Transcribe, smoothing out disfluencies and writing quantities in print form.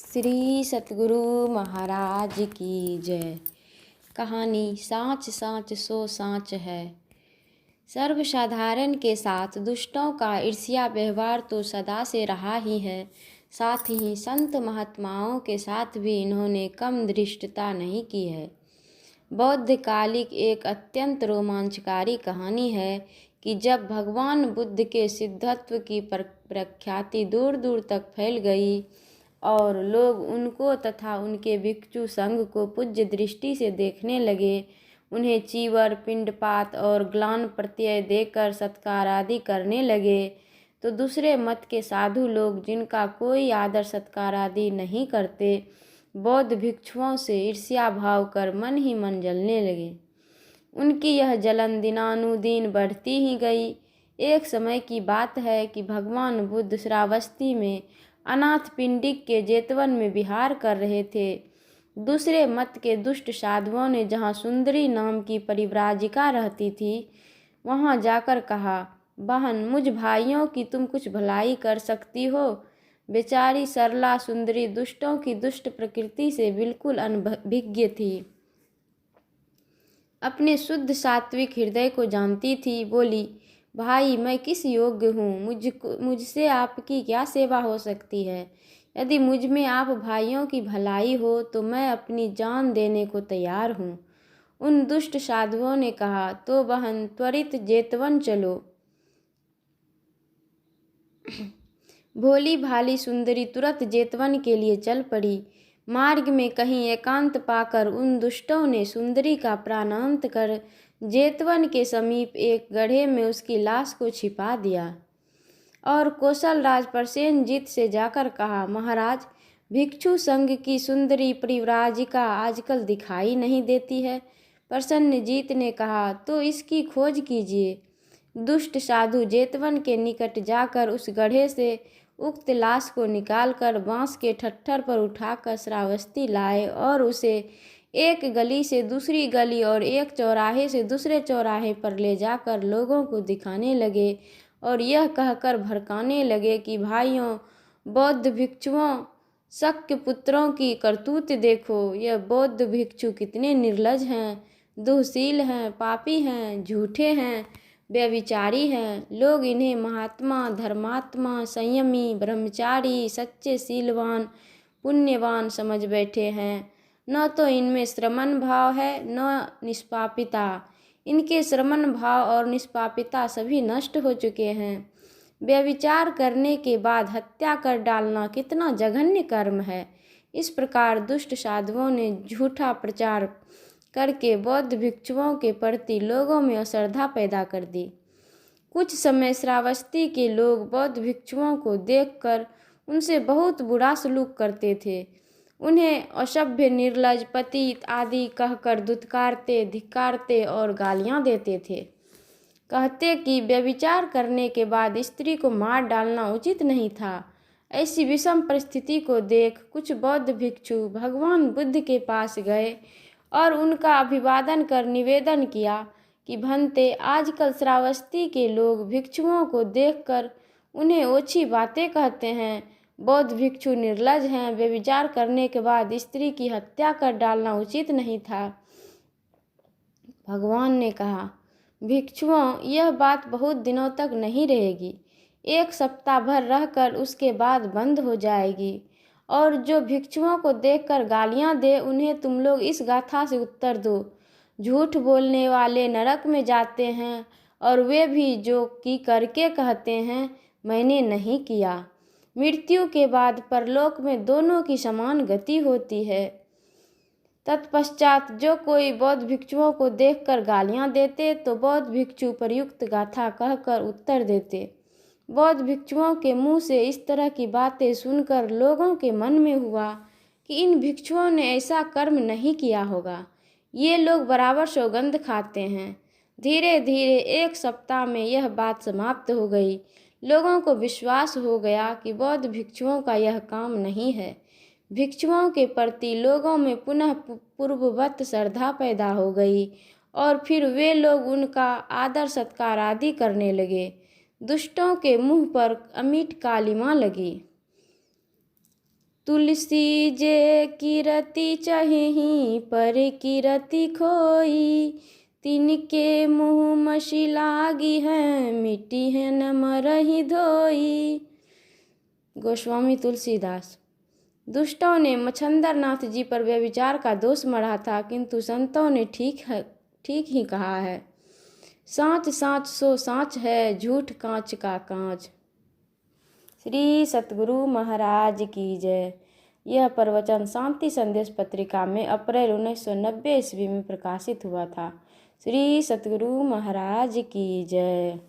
श्री सतगुरु महाराज की जय। कहानी साँच साँच सो साँच है। सर्वसाधारण के साथ दुष्टों का ईर्ष्या व्यवहार तो सदा से रहा ही है, साथ ही संत महात्माओं के साथ भी इन्होंने कम धृष्टता नहीं की है। बौद्ध कालिक एक अत्यंत रोमांचकारी कहानी है कि जब भगवान बुद्ध के सिद्धत्व की प्रख्याति दूर दूर तक फैल गई और लोग उनको तथा उनके भिक्षु संघ को पूज्य दृष्टि से देखने लगे, उन्हें चीवर, पिंडपात और ग्लान प्रत्यय देकर सत्कार आदि करने लगे, तो दूसरे मत के साधु लोग, जिनका कोई आदर सत्कार आदि नहीं करते, बौद्ध भिक्षुओं से ईर्ष्या भाव कर मन ही मन जलने लगे। उनकी यह जलन दिनानुदिन बढ़ती ही गई। एक समय की बात है कि भगवान बुद्ध श्रावस्ती में अनाथ पिंडिक के जेतवन में विहार कर रहे थे। दूसरे मत के दुष्ट साधुओं ने जहाँ सुंदरी नाम की परिव्राजिका रहती थी, वहाँ जाकर कहा, बहन, मुझ भाइयों की तुम कुछ भलाई कर सकती हो। बेचारी सरला सुंदरी दुष्टों की दुष्ट प्रकृति से बिल्कुल अनभिज्ञ थी। अपने शुद्ध सात्विक हृदय को जानती थी। बोली, भाई, मैं किस योग्य हूँ? मुझसे आपकी क्या सेवा हो सकती है? यदि मुझ में आप भाइयों की भलाई हो तो मैं अपनी जान देने को तैयार हूँ। उन दुष्ट साधुओं ने कहा, तो बहन, त्वरित जेतवन चलो। भोली भाली सुंदरी तुरंत जेतवन के लिए चल पड़ी। मार्ग में कहीं एकांत पाकर उन दुष्टों ने सुंदरी का प्राणांत कर जेतवन के समीप एक गड्ढे में उसकी लाश को छिपा दिया और कौशल राज प्रसेनजीत से जाकर कहा, महाराज, भिक्षु संघ की सुंदरी परिव्राजिका आजकल दिखाई नहीं देती है। प्रसन्नजीत ने कहा, तो इसकी खोज कीजिए। दुष्ट साधु जेतवन के निकट जाकर उस गड्ढे से उक्त लाश को निकालकर बांस के ठट्ठर पर उठाकर श्रावस्ती लाए और उसे एक गली से दूसरी गली और एक चौराहे से दूसरे चौराहे पर ले जाकर लोगों को दिखाने लगे और यह कहकर भड़काने लगे कि भाइयों, बौद्ध भिक्षुओं, शक्य पुत्रों की करतूत देखो। यह बौद्ध भिक्षु कितने निर्लज हैं, दुःशील हैं, पापी हैं, झूठे हैं, व्यभिचारी हैं। लोग इन्हें महात्मा, धर्मात्मा, संयमी, ब्रह्मचारी, सच्चे शीलवान, पुण्यवान समझ बैठे हैं। न तो इनमें श्रमण भाव है न निष्पापिता। इनके श्रमण भाव और निष्पापिता सभी नष्ट हो चुके हैं। व्यभिचार करने के बाद हत्या कर डालना कितना जघन्य कर्म है। इस प्रकार दुष्ट साधुओं ने झूठा प्रचार करके बौद्ध भिक्षुओं के प्रति लोगों में अश्रद्धा पैदा कर दी। कुछ समय श्रावस्ती के लोग बौद्ध भिक्षुओं को देखकर उनसे बहुत बुरा सलूक करते थे। उन्हें असभ्य, निर्लज, पतित आदि कहकर धुतकारते, धिक्कारते और गालियां देते थे। कहते कि व्यभिचार करने के बाद स्त्री को मार डालना उचित नहीं था। ऐसी विषम परिस्थिति को देख कुछ बौद्ध भिक्षु भगवान बुद्ध के पास गए और उनका अभिवादन कर निवेदन किया कि भंते, आजकल श्रावस्ती के लोग भिक्षुओं को देखकर उन्हें ओछी बातें कहते हैं। बौद्ध भिक्षु निर्लज हैं। व्यभिचार करने के बाद स्त्री की हत्या कर डालना उचित नहीं था। भगवान ने कहा, भिक्षुओं, यह बात बहुत दिनों तक नहीं रहेगी। एक सप्ताह भर रहकर उसके बाद बंद हो जाएगी। और जो भिक्षुओं को देखकर गालियां दे, उन्हें तुम लोग इस गाथा से उत्तर दो, झूठ बोलने वाले नरक में जाते हैं, और वे भी जो कि करके कहते हैं, मैंने नहीं किया। मृत्यु के बाद परलोक में दोनों की समान गति होती है। तत्पश्चात जो कोई बौद्ध भिक्षुओं को देखकर गालियां देते तो बौद्ध भिक्षु प्रयुक्त गाथा कहकर उत्तर देते। बौद्ध भिक्षुओं के मुंह से इस तरह की बातें सुनकर लोगों के मन में हुआ कि इन भिक्षुओं ने ऐसा कर्म नहीं किया होगा। ये लोग बराबर सौगंध खाते हैं। धीरे धीरे एक सप्ताह में यह बात समाप्त हो गई। लोगों को विश्वास हो गया कि बौद्ध भिक्षुओं का यह काम नहीं है। भिक्षुओं के प्रति लोगों में पुनः पूर्ववत श्रद्धा पैदा हो गई और फिर वे लोग उनका आदर सत्कार आदि करने लगे। दुष्टों के मुंह पर अमिट कालिमा लगी। तुलसी जे कीरति चहिही पर कीरति खोई, तिनके मुँह मसी लागी है मिट्टी है न मरहि धोई। गोस्वामी तुलसीदास। दुष्टों ने मच्छंदर नाथ जी पर व्यभिचार का दोष मढ़ा था, किंतु संतों ने ठीक ही कहा है। साँच साँच सो साँच है, झूठ कांच का कांच। श्री सतगुरु महाराज की जय। यह प्रवचन शांति संदेश पत्रिका में अप्रैल 1990 ईस्वी में प्रकाशित हुआ था। श्री सतगुरु महाराज की जय।